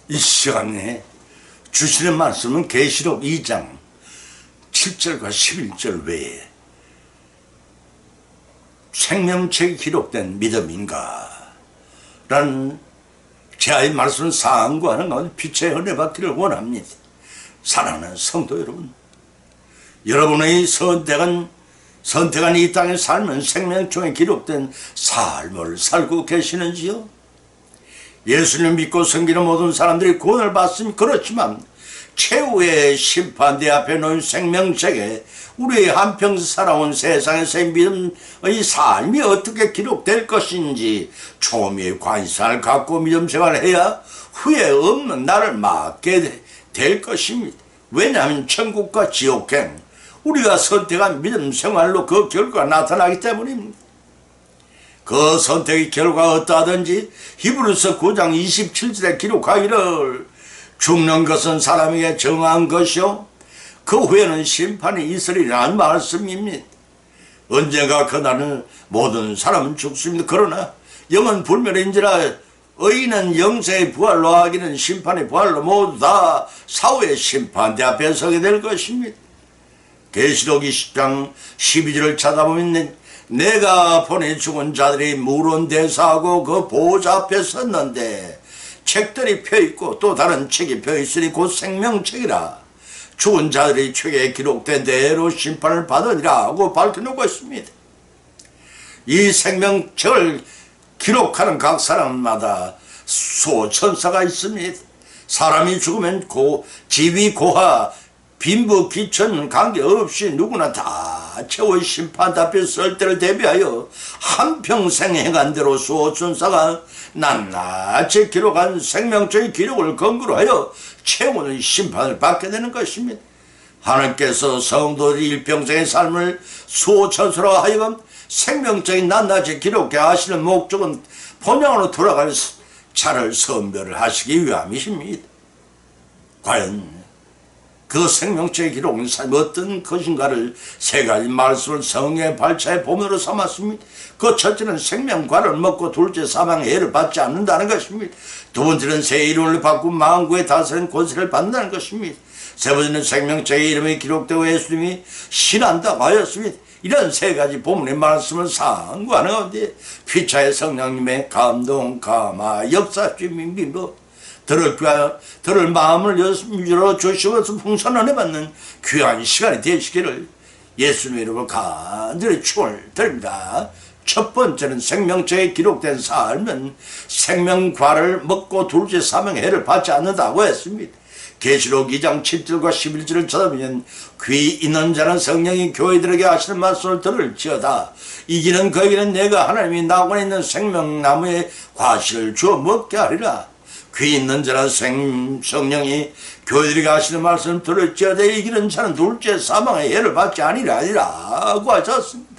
이 시간에 주시는 말씀은 계시록 2장 7절과 11절 외에 생명책이 기록된 믿음인가? 라는 제아의 말씀을 상고하는 가운데 빛의 은혜 받기를 원합니다. 사랑하는 성도 여러분, 여러분의 선택한 이 땅의 삶은 생명책에 기록된 삶을 살고 계시는지요? 예수님을 믿고 섬기는 모든 사람들이 구원을 받으면 그렇지만 최후의 심판대 앞에 놓인 생명책에 우리의 한평생 살아온 세상에서의 믿음의 삶이 어떻게 기록될 것인지 초미의 관심을 갖고 믿음 생활을 해야 후회 없는 날을 맞게 될 것입니다. 왜냐하면 천국과 지옥행, 우리가 선택한 믿음 생활로 그 결과가 나타나기 때문입니다. 그 선택의 결과가 어떠하든지 히브리서 9장 27절에 기록하기를 죽는 것은 사람에게 정한 것이요 그 후에는 심판이 있으리라는 말씀입니다. 언젠가 그날은 모든 사람은 죽습니다. 그러나 영은 불멸인지라 의인은 영생의 부활로 하기는 심판의 부활로 모두 다 사후의 심판대 앞에 서게 될 것입니다. 계시록 20장 12절을 찾아보면 내가 보내 죽은 자들이 물론대사하고 그 보호자 앞에 섰는데 책들이 펴있고 또 다른 책이 펴있으니 곧 생명책이라 죽은 자들이 책에 기록된 대로 심판을 받으리라 하고 밝혀놓고 있습니다. 이 생명책을 기록하는 각 사람마다 수호천사가 있습니다. 사람이 죽으면 지위 고하 빈부 귀천 관계없이 누구나 다 최후의 심판 앞에 설 때를 대비하여 한평생 행한 대로 수호천사가 낱낱이 기록한 생명책의 기록을 근거로 하여 최후의 심판을 받게 되는 것입니다. 하나님께서 성도들이 일평생의 삶을 수호천사로 하여금 생명책이 낱낱이 기록해 하시는 목적은 본향으로 돌아갈 차를 선별을 하시기 위함이십니다. 과연 그 생명책의 기록은 어떤 것인가를 세 가지 말씀을 성경의 발차의 본문으로 삼았습니다. 그 첫째는 생명과를 먹고 둘째 사망의 해를 받지 않는다는 것입니다. 두 번째는 새 이름을 받고 만국의 다스리는 권세를 받는다는 것입니다. 세 번째는 생명책의 이름이 기록되고 예수님이 신한다고 하였습니다. 이런 세 가지 본문의 말씀을 상고하는 가운데 피차의 성령님의 감동, 감화, 역사주의 민보 들을 마음을 열어주시면서 풍성한 은혜 받는 귀한 시간이 되시기를 예수님의 이름으로 간절히 축원을 드립니다. 첫 번째는 생명책에 기록된 삶은 생명과를 먹고 둘째 사망의 해를 받지 않는다고 했습니다. 계시록 2장 7절과 11절을 찾아보면 귀 있는 자는 성령이 교회들에게 하시는 말씀을 들을지어다. 이기는 그에게는 내가 하나님이 나고 있는 생명나무의 과실을 주어 먹게 하리라. 귀 있는 자는 성령이 교회들에게 하시는 말씀을 들을지어다. 이기는 자는 둘째 사망의 해를 받지 아니라고 하셨습니다.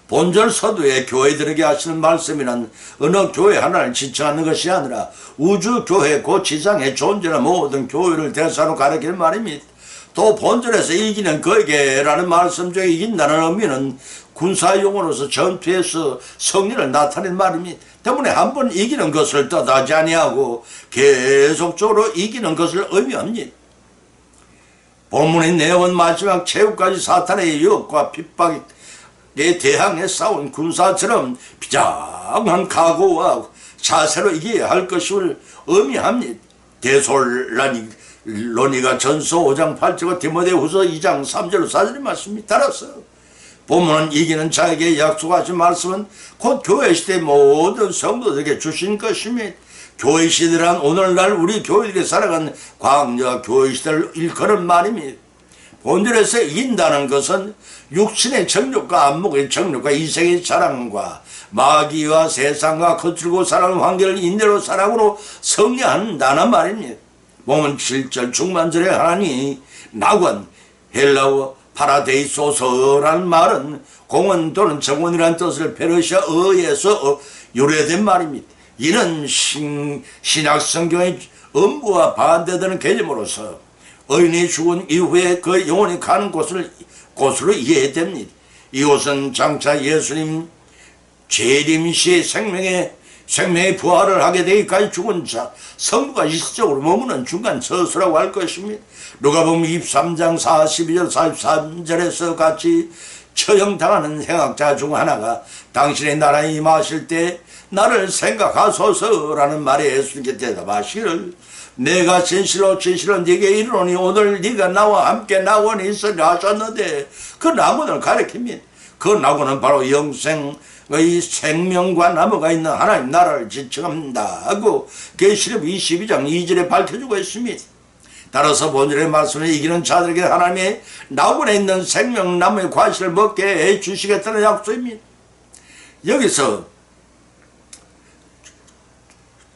본절 서두에 교회들에게 하시는 말씀이란 어느 교회 하나를 지칭하는 것이 아니라 우주 교회 곧 지상에 존재하는 모든 교회를 대사로 가리키는 말입니다. 또 본절에서 이기는 그에게라는 말씀 중에 이긴다는 의미는 군사용어로서 전투에서 승리를 나타낸 말입니다. 때문에 한번 이기는 것을 뜻하지 아니하고 계속적으로 이기는 것을 의미합니다. 본문의 내용은 마지막 최후까지 사탄의 유혹과 핍박에 대항해 싸운 군사처럼 비장한 각오와 자세로 이겨야 할 것을 의미합니다. 데살로니가 전서 5장 8절과 디모데후서 2장 3절 4절의 말씀이 따라서 본문은 이기는 자에게 약속하신 말씀은 곧 교회 시대 모든 성도들에게 주신 것입니다. 교회 시대란 오늘날 우리 교회들이 살아간 광야 교회 시대를 일컫는 말입니다. 본절에서 이긴다는 것은 육신의 정욕과 안목의 정욕과 이생의 자랑과 마귀와 세상과 거칠고 살아가는 환경을 인내로 사랑으로 승리한다는 말입니다. 보면 7절 중반절에 하나니 낙원 헬라어 파라데이소서라는 말은 공원 또는 정원이라는 뜻을 페르시아어에서 유래된 말입니다. 이는 신약 성경의 음부와 반대되는 개념으로서 의인이 죽은 이후에 그 영혼이 가는 곳으로 이해됩니다. 이곳은 장차 예수님 재림시 생명의 생명의 부활을 하게 되기까지 죽은 자 성부가 일시적으로 머무는 중간 처소라고 할 것입니다. 누가복음 23장 42절 43절에서 같이 처형당하는 행악자 중 하나가 당신의 나라에 임하실 때 나를 생각하소서라는 말에 예수님께 대답하시기를 내가 진실로 네게 이르노니 오늘 네가 나와 함께 낙원에 있으리라 하셨는데 그 낙원을 가리킵니다. 그 낙원은 바로 영생의 생명과 나무가 있는 하나님 나라를 지칭합니다 하고 계시록 22장 2절에 밝혀주고 있습니다. 따라서 본절의 말씀을 이기는 자들에게 하나님의 낙원에 있는 생명나무의 과실을 먹게 해주시겠다는 약속입니다. 여기서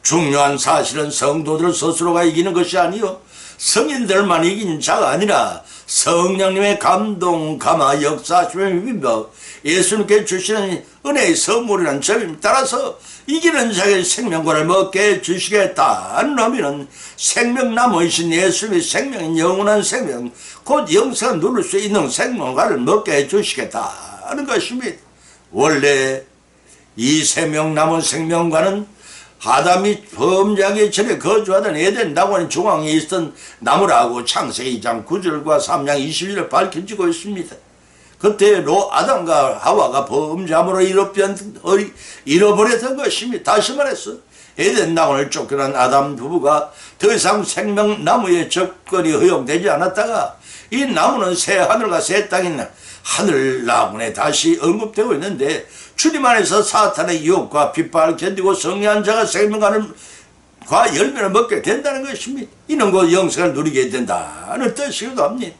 중요한 사실은 성도들 스스로가 이기는 것이 아니요 성인들만 이긴 자가 아니라 성령님의 감동, 감화, 역사하심을 믿어 예수님께 주시는 은혜의 선물이라는 점입니다. 따라서 이기는 자의 생명과를 먹게 해주시겠다는 의미는 생명나무이신 예수님의 생명인 영원한 생명, 곧 영생을 누릴 수 있는 생명과를 먹게 해주시겠다는 것입니다. 원래 이 생명나무 생명과는 아담이 범죄하기 전에 거주하던 에덴 낙원 중앙에 있던 나무라고 창세기 2장 9절과 3장 20절에 밝혀지고 있습니다. 그때 아담과 하와가 범죄함으로 잃어버렸던 것입니다. 다시 말해서 에덴 낙원을 쫓겨난 아담 부부가 더 이상 생명나무에 접근이 허용되지 않았다가 이 나무는 새 하늘과 새 땅인 하늘 낙원에 다시 언급되고 있는데 주님 안에서 사탄의 유혹과 핍박을 견디고 승리한 자가 생명과 열매를 먹게 된다는 것입니다. 이는 곧 영생을 누리게 된다는 뜻이기도 합니다.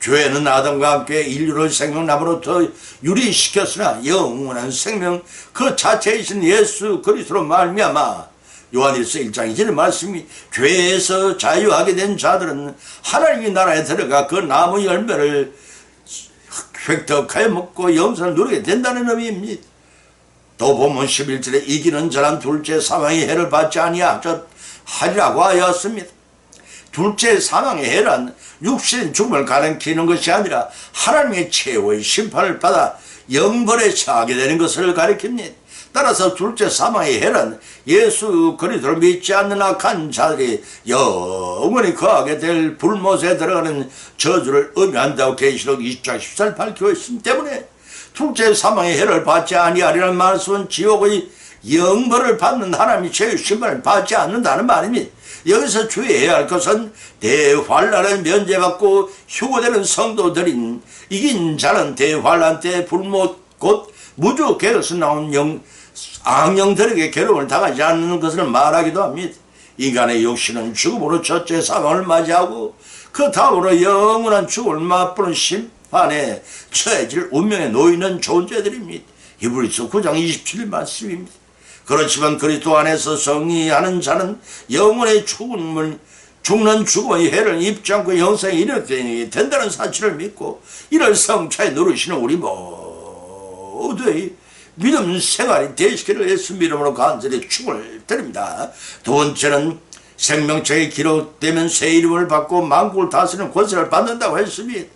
죄는 아담과 함께 인류를 생명나무로부터 유리시켰으나 영원한 생명 그 자체이신 예수 그리스도로 말미암아 요한일서 1장 2절의 말씀이 죄에서 자유하게 된 자들은 하나님의 나라에 들어가 그 나무 열매를 획득하여 먹고 영생을 누리게 된다는 의미입니다. 또 본문 11절에 이기는 자란 둘째 사망의 해를 받지 아니하리라고 하였습니다. 둘째 사망의 해란 육신의 죽음을 가리키는 것이 아니라 하나님의 최후의 심판을 받아 영벌에 처하게 되는 것을 가리킵니다. 따라서 둘째 사망의 해란 예수 그리스도를 믿지 않는 악한 자들이 영원히 거하게 될 불못에 들어가는 저주를 의미한다고 계시록 20장 14절 밝히고 있기 때문에 둘째 사망의 해를 받지 아니하리라는 말씀은 지옥의 영벌을 받는 하나님의 죄의 심판을 받지 않는다는 말입니다. 여기서 주의해야 할 것은 대환란을 면제받고 휴거되는 성도들인 이긴 자는 대환란 때 불못 곧 무주개로서 나온 악령들에게 괴로움을 당하지 않는 것을 말하기도 합니다. 인간의 육신은 죽음으로 첫째 사망을 맞이하고 그 다음으로 영원한 죽음을 맛보는 심판에 처해질 운명에 놓이는 존재들입니다. 히브리서 9장 27일 말씀입니다. 그렇지만 그리스도 안에서 승리하는 자는 영원의 죽는 죽음의 해를 입지 않고 영생에 이르게 된다는 사실을 믿고 이를 성취해 누리시는 우리 모두의 믿음 생활이 되시기를 예수님 이름으로 간절히 축원을 드립니다. 두 번째는 생명책에 기록되면 새 이름을 받고 만국을 다스리는 권세를 받는다고 했습니다.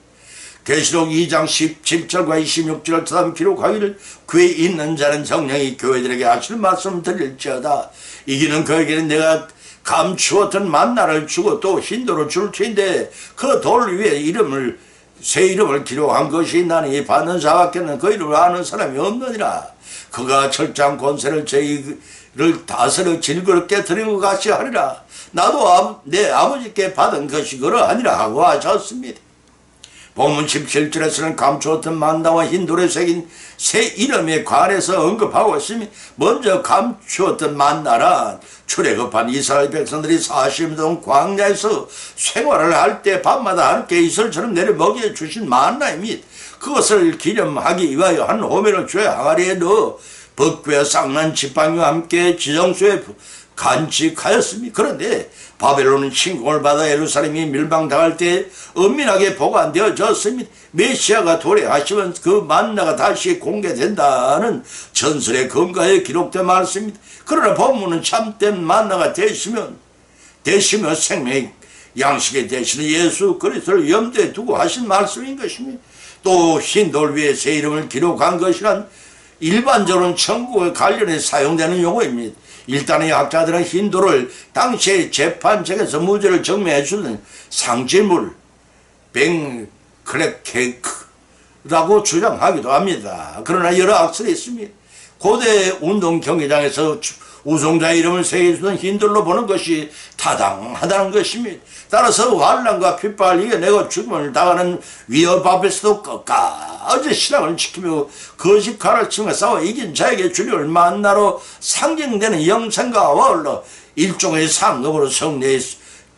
계시록 2장 17절과 26절을 다음 기록하기를 귀에 있는 자는 성령이 교회들에게 하시는 말씀 드릴지어다. 이기는 그에게는 내가 감추었던 만나를 주고 또 흰돌을 줄 텐데 그 돌 위에 새 이름을 기록한 것이 나니 받는 자밖에는 그 이름을 아는 사람이 없느니라. 그가 철저한 권세를 저희를 다스려 질그럽게 드린 것 같이 하리라. 나도 내 아버지께 받은 것이 그러하니라 하고 하셨습니다. 본문 17절에서는 감추었던 만나와 흰돌에 새긴 새 이름에 관해서 언급하고 있으니 먼저 감추었던 만나란 출애굽한 이스라엘 백성들이 40일 동안 광야에서 생활을 할 때 밤마다 함께 이슬처럼 내려 먹여 주신 만나입니다. 그것을 기념하기 위하여 한 호멜을 주의 항아리에 넣어 벚괴와 쌍난 지팡이와 함께 지정소에 간직하였습니다. 그런데 바벨론은 침공을 받아 예루살렘이 멸망당할 때 은밀하게 보관되어졌습니다. 메시아가 도래하시면 그 만나가 다시 공개된다는 전설의 근거에 기록된 말씀입니다. 그러나 본문은 참된 만나가 되시며 생명의 양식이 되시는 예수 그리스도를 염두에 두고 하신 말씀인 것입니다. 또 흰 돌 위에 새 이름을 기록한 것이란 일반적으로는 천국에 관련해 사용되는 용어입니다. 일단의 학자들은 힌두를 당시의 재판책에서 무죄를 증명해주는 상징물 뱅크레케이크라고 주장하기도 합니다. 그러나 여러 학설이 있습니다. 고대 운동 경기장에서 우승자의 이름을 새겨주는 힌두로 보는 것이 타당하다는 것입니다. 따라서 환난과 핍박을 이겨내고 죽음을 당하는 위협 앞에서도 끝까지 신앙을 지키며 거짓 가르침과 싸워 이긴 자에게 주님을 만나러 상징되는 영생과 어울러 일종의 상급으로 성례에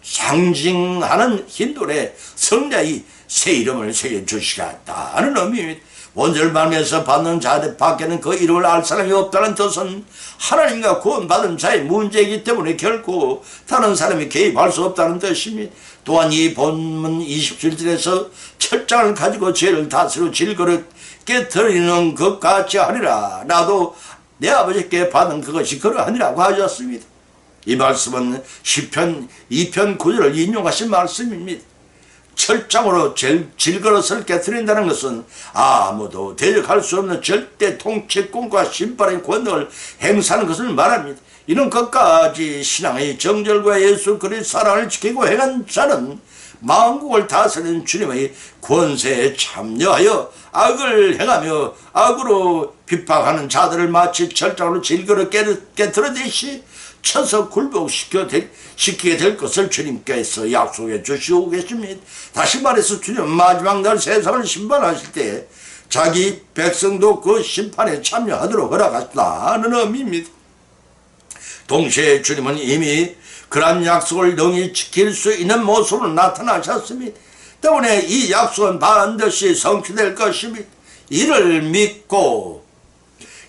상징하는 힌두의 성례의 새 이름을 새겨주시겠다는 의미입니다. 원죄를 말미에서 받는 자들 밖에는 그 이름을 알 사람이 없다는 뜻은 하나님과 구원받은 자의 문제이기 때문에 결코 다른 사람이 개입할 수 없다는 뜻입니다. 또한 이 본문 27절에서 철장을 가지고 죄를 다스려 질거를 깨뜨리는 것 같이 하리라. 나도 내 아버지께 받은 그것이 그러하니라고 하셨습니다. 이 말씀은 시편 2편 9절을 인용하신 말씀입니다. 철장으로 질그릇을 깨뜨린다는 것은 아무도 대적할 수 없는 절대 통치권과 심판의 권능을 행사하는 것을 말합니다. 이런 것까지 신앙의 정절과 예수 그리스도 사랑을 지키고 행한 자는 만국을 다스리는 주님의 권세에 참여하여 악을 행하며 악으로 핍박하는 자들을 마치 철장으로 질그릇 깨뜨리듯이 쳐서 굴복시키게 될 것을 주님께서 약속해 주시고 계십니다. 다시 말해서 주님은 마지막 날 세상을 심판하실 때 자기 백성도 그 심판에 참여하도록 허락하시다는 의미입니다. 동시에 주님은 이미 그러한 약속을 능히 지킬 수 있는 모습으로 나타나셨습니다. 때문에 이 약속은 반드시 성취될 것입니다. 이를 믿고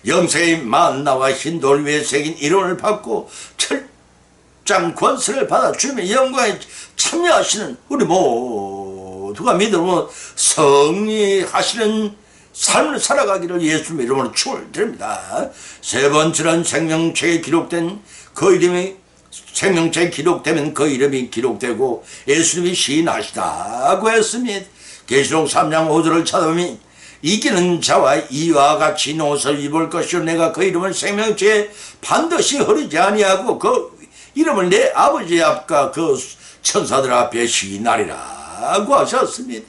영생의 만나와 힌도를 위해 새긴 이름을 받고 철장 권세를 받아 주님의 영광에 참여하시는 우리 모두가 믿음으로 승리하시는 삶을 살아가기를 예수님의 이름으로 축원드립니다. 세 번째는 생명책에 기록된 그 이름이 생명책에 기록되면 그 이름이 기록되고 예수님이 시인하시다고 했습니다. 계시록 3장 5절을 찾아보면 이기는 자와 이와 같이 흰 옷을 입을 것이요 내가 그 이름을 생명책에 반드시 흐르지 아니하고 그 이름을 내 아버지 앞과 그 천사들 앞에 시인하리라고 하셨습니다.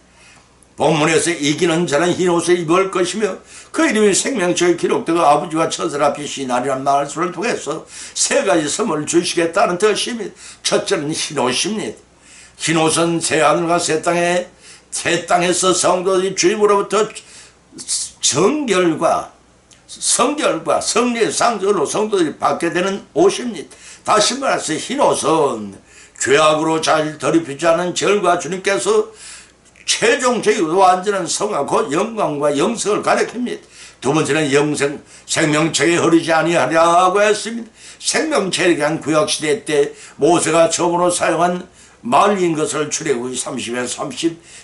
본문에서 이기는 자는 흰 옷을 입을 것이며 그 이름이 생명책에 기록되고 아버지와 천사들 앞에 시인하리라는 말씀을 통해서 세 가지 선물을 주시겠다는 뜻입니다. 첫째는 흰 옷입니다. 흰 옷은 새 하늘과 새 땅에서 성도들이 주님으로부터 성결과 성리의 상징으로 성도들이 받게 되는 옷입니다. 다시 말해서 흰 옷은 죄악으로 잘 더럽히지 않은 절과 주님께서 최종적이고 완전한 성화 곧 영광과 영성을 가리킵니다. 두 번째는 생명책에 흐르지 아니하려고 했습니다. 생명책에 대한 구약시대 때 모세가 처음으로 사용한 말린 것을 출애굽기 30에서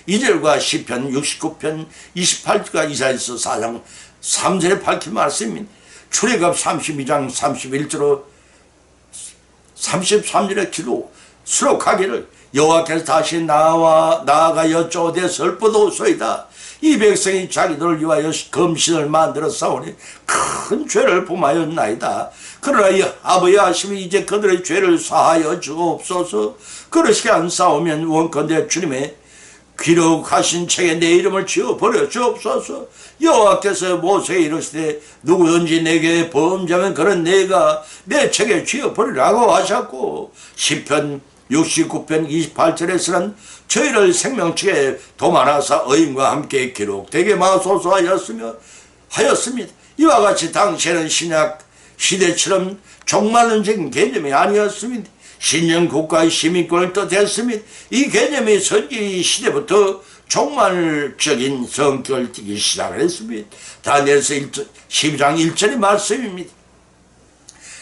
32절과 시편 69편 28절과 이사야서 4장 3절에 밝힌 말씀입니다. 출애굽 32장 31절로 33절에 수록하기를 여호와께서 다시 나아가 여쭤오되 슬프도소이다. 이 백성이 자기들을 위하여 금신을 만들어 싸우니 큰 죄를 범하였나이다. 그러나 아버지 하심이 이제 그들의 죄를 사하여 주옵소서. 그러시게 안 싸우면 원컨대 주님의 기록하신 책에 내 이름을 지어버려 주옵소서. 여호와께서 모세에 이르시되 누구든지 내게 범죄하면 그런 내가 내 책에 지어버리라고 하셨고 시편 69편 28절에서는 저희를 생명책에 도말하사 의인과 함께 기록되게 마소서 하였습니다. 이와 같이 당시에는 신약 시대처럼 종말론적인 개념이 아니었습니다. 신령 국가의 시민권을 뜻했습니다. 이 개념이 선지 시대부터 종말적인 성격을 띠기 시작을 했습니다. 다니엘서 12장 1절의 말씀입니다.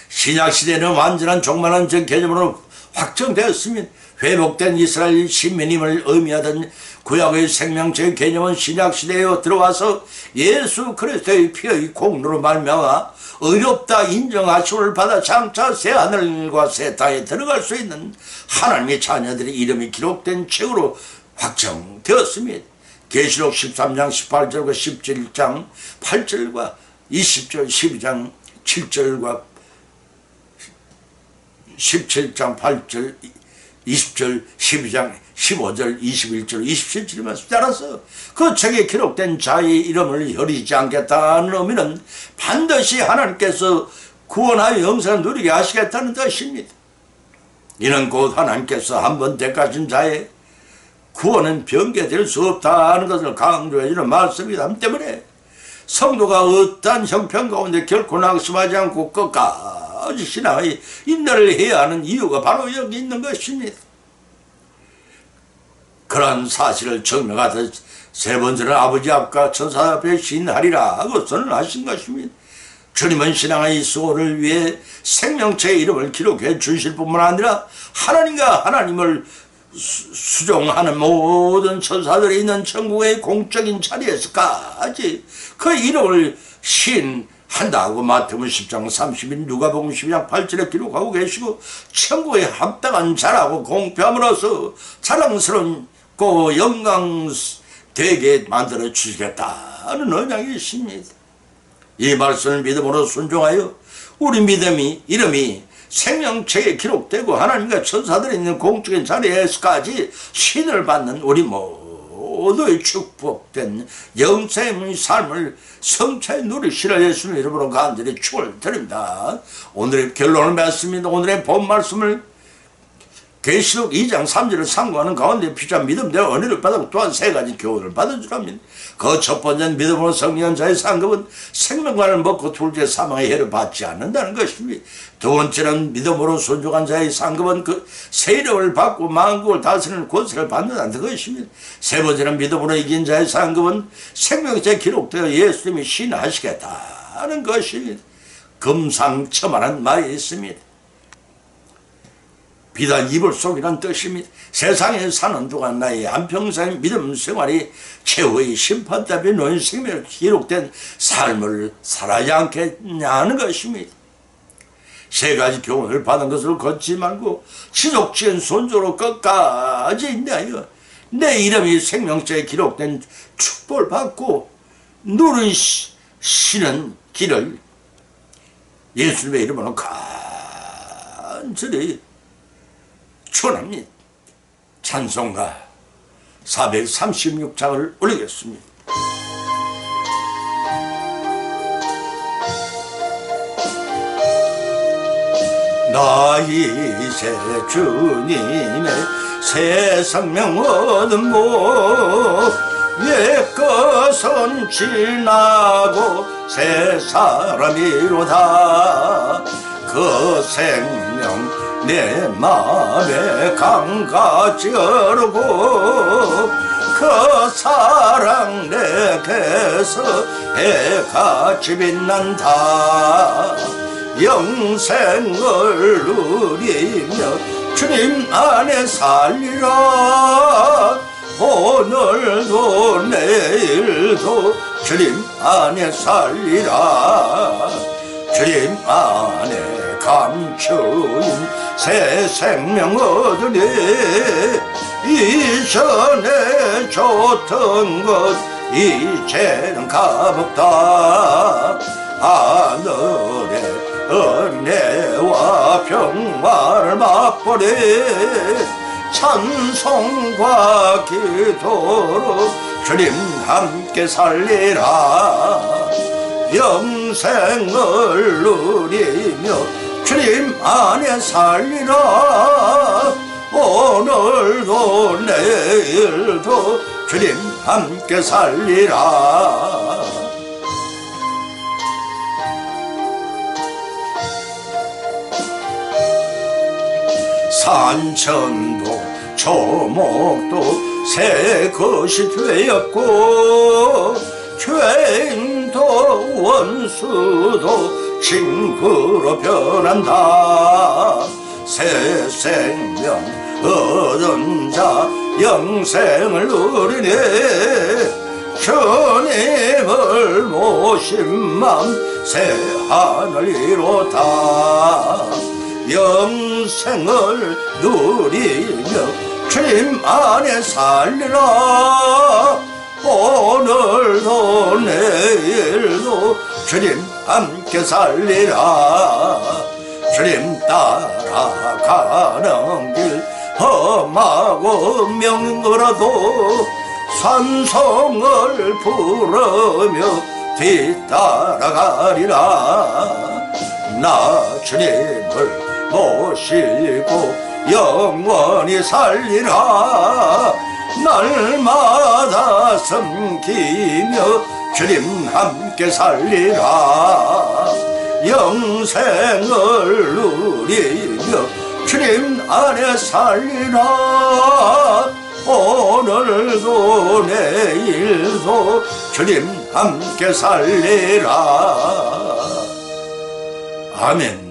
신약 시대는 완전한 종말론적 개념으로 확정되었습니다. 회복된 이스라엘 신민임을 의미하던 구약의 생명체의 개념은 신약시대에 들어와서 예수 그리스도의 피의 공로로 말미암아 의롭다 인정하심을 받아 장차 새하늘과 새 땅에 들어갈 수 있는 하나님의 자녀들의 이름이 기록된 책으로 확정되었습니다. 계시록 13장 18절과 17장 8절과 20절 12장 7절과 17장 8절 20절 12장 15절 21절 27절의 말씀 따라서 그 책에 기록된 자의 이름을 버리지 않겠다는 의미는 반드시 하나님께서 구원하여 영생을 누리게 하시겠다는 뜻입니다. 이는 곧 하나님께서 한번 택하신 자의 구원은 변개될 수 없다는 것을 강조해 주는 말씀이기 때문에 성도가 어떠한 형편 가운데 결코 낙심하지 않고 끝까지 신앙의 인내를 해야 하는 이유가 바로 여기 있는 것입니다. 그러한 사실을 증명하듯 세 번째는 아버지 앞과 천사 앞에 시인하리라 하고 선언하신 것입니다. 주님은 신앙의 수호를 위해 생명체의 이름을 기록해 주실 뿐만 아니라 하나님과 하나님을 수종하는 모든 천사들이 있는 천국의 공적인 자리에서까지 그 이름을 시인한다고 마태복음 10장 30일 누가복음 12장 8절에 기록하고 계시고 천국에 합당한 자라고 공표함으로써 자랑스럽고 영광되게 만들어 주시겠다는 언약이 있습니다. 이 말씀을 믿음으로 순종하여 우리 믿음이 이름이 생명책에 기록되고 하나님과 천사들이 있는 공적인 자리에서까지 신을 받는 우리 모두의 축복된 영생의 삶을 성취해 누리시라 예수님 이름으로 간절히 축을 드립니다. 오늘의 결론을 맺습니다. 오늘의 본 말씀을 계시록 2장 3절을 상고하는 가운데 피자 믿음대로 은혜를 받고 또한 세 가지 교훈을 받은 줄 압니다. 그 첫 번째는 믿음으로 성령한 자의 상급은 생명관을 먹고 둘째 사망의 해를 받지 않는다는 것입니다. 두 번째는 믿음으로 순종한 자의 상급은 그 세력을 받고 만국을 다스리는 권세를 받는다는 것입니다. 세 번째는 믿음으로 이긴 자의 상급은 생명체에 기록되어 예수님이 신하시겠다는 것입니다. 금상첨화한 말이 있습니다. 비단 이불 속이란 뜻입니다. 세상에 사는 동안 나의 한평생 믿음 생활이 최후의 심판답에 놓인 생명에 기록된 삶을 살아야 않겠냐는 것입니다. 세 가지 교훈을 받은 것을 걷지 말고 지속적인 손조로 끝까지 인내하여 내 이름이 생명체에 기록된 축복을 받고 누리시는 길을 예수님의 이름으로 간절히 축원합니다. 찬송가 436장을 올리겠습니다. 나 이제 주님의 새 생명 얻은 목 옛것은 지나고 새 사람이로다. 그 생명 내 맘에 강같이 흐르고 그 사랑 내게서 해같이 빛난다. 영생을 누리며 주님 안에 살리라. 오늘도 내일도 주님 안에 살리라. 주님 안에 감추인 새 생명 얻으니 이전에 좋던 것 이제는 값없다. 하늘의 은혜와 평화를 맛보리 찬송과 기도로 주님 함께 살리라. 영생을 누리며 주님 안에 살리라. 오늘도 내일도 주님 함께 살리라. 산천도 초목도 새 것이 되었고 죄인도 원수도 친구로 변한다. 새 생명 얻은 자 영생을 누리니 주님을 모신 맘 새 하늘 이루다. 영생을 누리며 주님 안에 살리라. 오늘도 내일도 주님 함께 살리라. 주님 따라가는 길 험하고 명거라도 산성을 부르며 뒤따라가리라. 나 주님을 모시고 영원히 살리라. 날마다 섬기며 주님 함께 살리라. 영생을 누리며 주님 안에 살리라. 오늘도 내일도 주님 함께 살리라. 아멘.